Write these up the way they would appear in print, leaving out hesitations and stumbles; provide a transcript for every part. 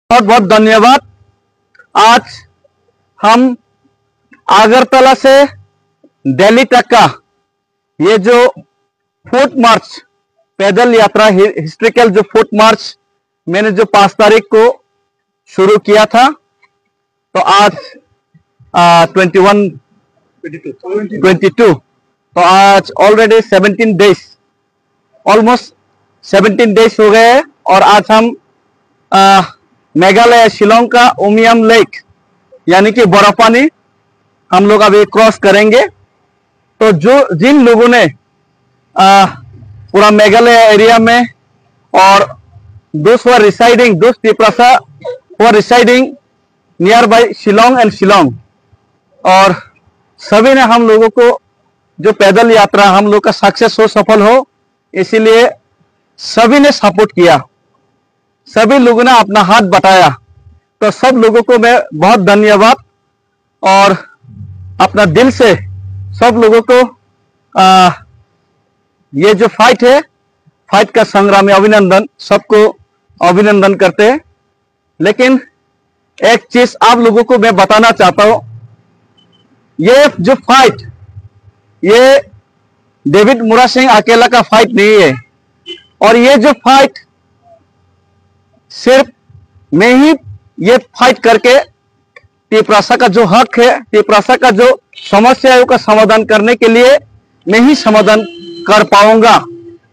बहुत बहुत धन्यवाद। आज हम अगरतला से दिल्ली तक का ये जो फुट मार्च पैदल यात्रा हिस्ट्रिकल जो फुट मार्च मैंने जो 5 तारीख को शुरू किया था, तो आज 22 तो आज ऑलरेडी 17 डेज ऑलमोस्ट 17 डेज हो गए हैं। और आज हम मेघालय शिलोंग का उमियम लेक यानी कि बर्फानी हम लोग अभी क्रॉस करेंगे। तो जिन लोगों ने पूरा मेघालय एरिया में और those Tiprasa who are residing nearby Shillong and Shillong, और सभी ने हम लोगों को जो पैदल यात्रा हम लोग का सक्सेस हो, सफल हो, इसीलिए सभी ने सपोर्ट किया, सभी लोगों ने अपना हाथ बटाया। तो सब लोगों को मैं बहुत धन्यवाद और अपना दिल से सब लोगों को ये जो फाइट है, फाइट का संग्राम अभिनंदन, सबको अभिनंदन करते हैं। लेकिन एक चीज आप लोगों को मैं बताना चाहता हूं, ये जो फाइट ये डेविड मुरा सिंह अकेला का फाइट नहीं है, और ये जो फाइट सिर्फ मैं ही ये फाइट करके तिप्रासा का जो हक है, तिप्रासा का जो समस्याओं का समाधान करने के लिए मैं ही समाधान कर पाऊंगा,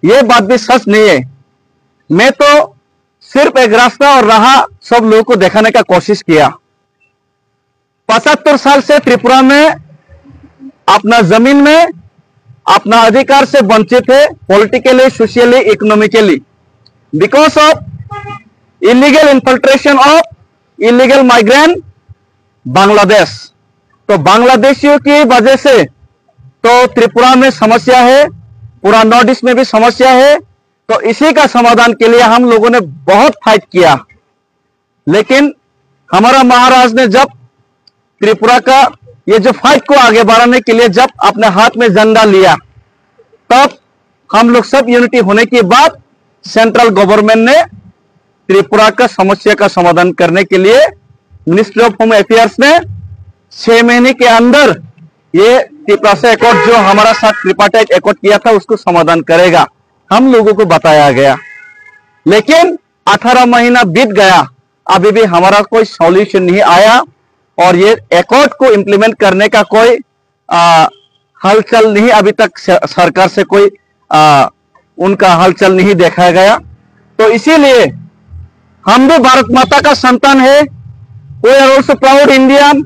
ये बात भी सच नहीं है। मैं तो सिर्फ एक रास्ता और राह सब लोगों को दिखाने का कोशिश किया। 75 साल से त्रिपुरा में अपना जमीन में अपना अधिकार से वंचित है, politically, socially, economically, because of illegal infiltration of illegal migrant Bangladesh. तो बांग्लादेशियों की वजह से तो त्रिपुरा में समस्या है, पूरा नॉर्थ ईस्ट में भी समस्या है। तो इसी का समाधान के लिए हम लोगों ने बहुत फाइट किया, लेकिन हमारा महाराज ने जब त्रिपुरा का ये जो फाइट को आगे बढ़ाने के लिए जब अपने हाथ में झंडा लिया, तब हम लोग सब यूनिटी होने के बाद सेंट्रल गवर्नमेंट ने त्रिपुरा का समस्या का समाधान करने के लिए मिनिस्ट्री ऑफ होम अफेयर्स में 6 महीने के अंदर ये त्रिपुरा एकॉर्ड जो हमारा साथ त्रिपार्टाइट एकॉर्ड किया था उसको समाधान करेगा, हम लोगों को बताया गया। लेकिन 18 महीना बीत गया, अभी भी हमारा कोई सॉल्यूशन नहीं आया, और ये एकॉर्ड को इंप्लीमेंट करने का कोई हलचल नहीं, अभी तक सरकार से कोई उनका हलचल नहीं देखा गया। तो इसीलिए हम भी भारत माता का संतान है, we are also proud Indian,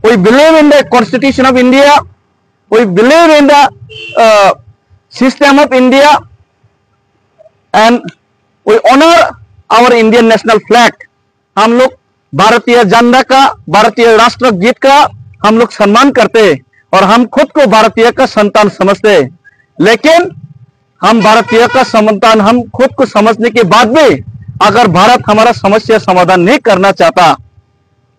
we believe in the constitution of India, we believe in the system of India, and we honour our Indian national flag. हम लोग भारतीय झंडा का, भारतीय राष्ट्र गीत का हम लोग सम्मान करते हैं, और हम खुद को भारतीय का संतान समझते हैं। लेकिन हम भारतीय का संतान हम खुद को समझने के बाद भी अगर भारत हमारा समस्या समाधान नहीं करना चाहता,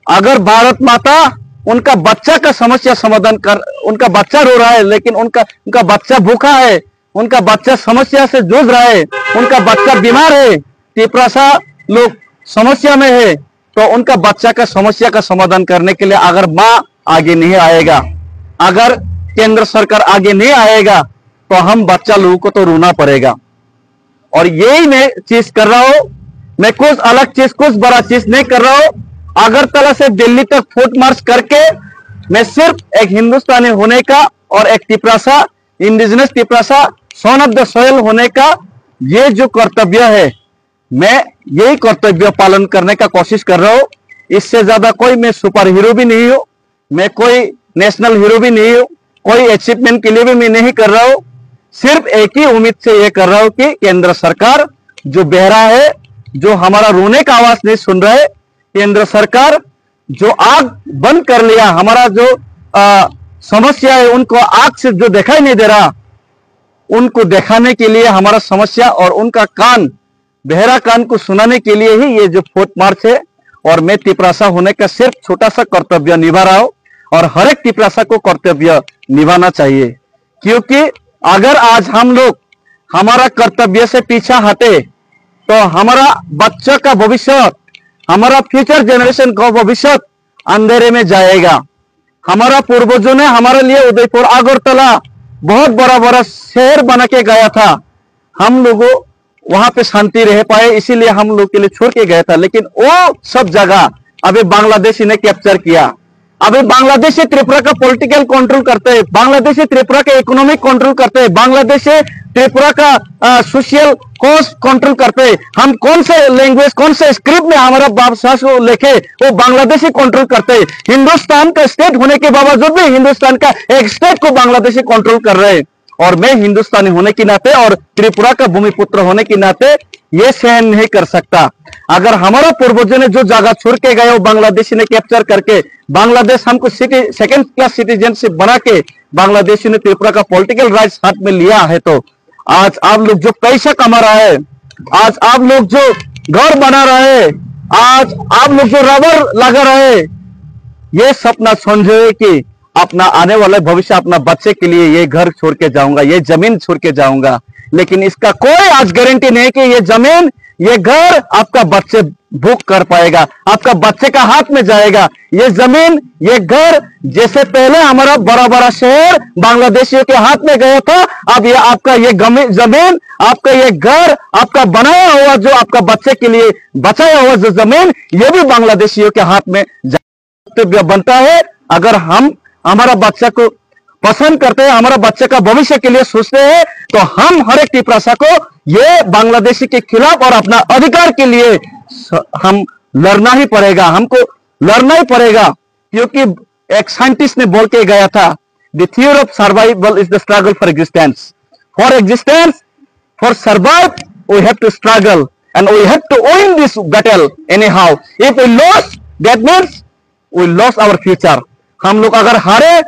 अगर भारत माता उनका बच्चा का समस्या समाधान कर, उनका बच्चा रो रहा है लेकिन उनका बच्चा भूखा है, उनका बच्चा समस्या से जूझ रहा है, उनका बच्चा बीमार है, तिप्रासा लोग समस्या में है, तो उनका बच्चा का समस्या का समाधान करने के लिए अगर माँ आगे नहीं आएगा, अगर केंद्र सरकार आगे नहीं आएगा, तो हम बच्चा लोगों को तो रोना पड़ेगा। और यही मैं चीज कर रहा हूं, मैं कुछ अलग चीज, कुछ बड़ा चीज नहीं कर रहा हूं। अगरतला से दिल्ली तक फुट मार्च करके मैं सिर्फ एक हिंदुस्तानी होने का और एक Tiprasa, indigenous Tiprasa, son of the soil होने का ये जो कर्तव्य है, मैं यही कर्तव्य पालन करने का कोशिश कर रहा हूं। इससे ज्यादा कोई मैं सुपर हीरो भी नहीं हूं, मैं कोई नेशनल हीरो भी नहीं हूं, कोई अचीवमेंट के लिए भी मैं नहीं कर रहा हूं। सिर्फ एक ही उम्मीद से ये कर रहा हूं कि केंद्र सरकार जो बहरा है, जो हमारा रोने का आवाज नहीं सुन रहा है, केंद्र सरकार जो आग बंद कर लिया, हमारा जो समस्या है उनको आग से जो दिखाई नहीं दे रहा, उनको दिखाने के लिए हमारा समस्या और उनका कान, बहरा कान को सुनाने के लिए ही ये जो फुट मार्च है। और मैं तिप्रासा होने का सिर्फ छोटा सा कर्तव्य निभा रहा हूं, और हर एक तिप्रासा को कर्तव्य निभाना चाहिए, क्योंकि अगर आज हम लोग हमारा कर्तव्य से पीछा हटे तो हमारा बच्चा का भविष्य, हमारा फ्यूचर जनरेशन का भविष्य अंधेरे में जाएगा। हमारा पूर्वजों ने हमारे लिए उदयपुर, अगरतला बहुत बड़ा बड़ा शहर बना के गया था। हम लोगों वहां पे शांति रह पाए, इसीलिए हम लोग के लिए छोड़ के गया था। लेकिन वो सब जगह अभी बांग्लादेश ने कैप्चर किया। अभी बांग्लादेश से त्रिपुरा का पॉलिटिकल कंट्रोल करते हैं, बांग्लादेश से त्रिपुरा का इकोनॉमिक कंट्रोल करते हैं, बांग्लादेश से त्रिपुरा का सोशल कॉस्ट कंट्रोल करते हैं। हम कौन से लैंग्वेज, कौन से स्क्रिप्ट में हमारा भाषा को लिखे वो बांग्लादेशी कंट्रोल करते हैं। हिंदुस्तान का स्टेट होने के बावजूद भी हिंदुस्तान का एक स्टेट को बांग्लादेशी कंट्रोल कर रहे हैं। और मैं हिंदुस्तानी होने के नाते और त्रिपुरा का भूमिपुत्र होने के नाते ये सहन नहीं कर सकता। अगर हमारा पूर्वजों ने जो जगह छोड़ के गए वो बांग्लादेशी ने कैप्चर करके बांग्लादेश हमको सेकंड क्लास सिटीजनशिप बना के बांग्लादेशी ने त्रिपुरा का पॉलिटिकल राइट्स हाथ में लिया है, तो आज आप लोग जो पैसा कमा रहा है, आज आप लोग जो घर बना रहे हैं, आज आप लोग जो रबर लगा रहे हैं, ये सपना समझे कि अपना आने वाला भविष्य, अपना बच्चे के लिए ये घर छोड़ के जाऊंगा, ये जमीन छोड़ के जाऊंगा। लेकिन इसका कोई आज गारंटी नहीं कि ये जमीन, ये घर आपका बच्चे भूख कर पाएगा, आपका बच्चे का हाथ में जाएगा। ये जमीन, ये घर जैसे पहले हमारा बड़ा बड़ा शहर बांग्लादेशियों के हाथ में गया था, अब ये आपका ये जमीन, आपका ये घर, आपका बनाया हुआ जो आपका बच्चे के लिए बचाया हुआ जो जमीन, ये भी बांग्लादेशियों के हाथ में बनता है। अगर हम हमारा बच्चा को पसंद करते हैं, हमारा बच्चे का भविष्य के लिए सोचते हैं, तो हम हर एक त्रिपुरा को ये बांग्लादेशी के खिलाफ और अपना अधिकार के लिए हम लड़ना ही पड़ेगा, हमको लड़ना ही पड़ेगा। क्योंकि एक साइंटिस्ट ने बोल के गया था, the theory of survival is the struggle for existence. For existence, for survive we have to struggle and we have to win this battle anyhow. If we loss, that means we loss our future. हम लोग अगर हारे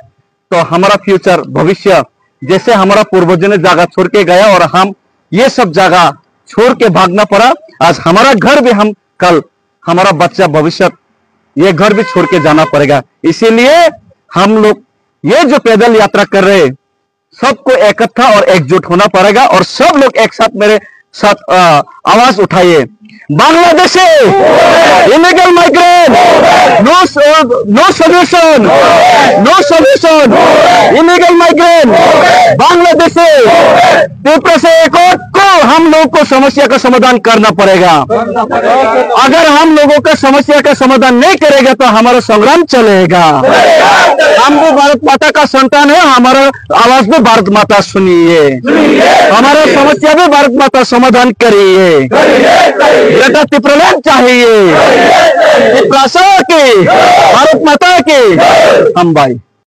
तो हमारा future, भविष्य, जैसे हमारा पूर्वजों ने जगह छोड़ के गया और हम ये सब जगह छोड़ के भागना पड़ा, आज हमारा घर भी, हम कल हमारा बच्चा भविष्य ये घर भी छोड़ के जाना पड़ेगा। इसीलिए हम लोग ये जो पैदल यात्रा कर रहे हैं, सबको इकट्ठा और एकजुट होना पड़ेगा। और सब लोग एक साथ मेरे साथ आवाज उठाइए, Bangladesh illegal migrant, no solution, no solution, illegal migrant, Bangladesh Tripura से एक और को हम लोग को समस्या का समाधान करना पड़ेगा। अगर हम लोगों का समस्या का समाधान नहीं करेगा तो हमारा संग्राम चलेगा। हम भी भारत माता का संतान है, हमारा आवाज भी भारत माता सुनिए, हमारा समस्या भी भारत माता समाधान करिए। बेटा त्रिपुरा चाहिए, त्रिपुरा की, भारत माता की हम भाई।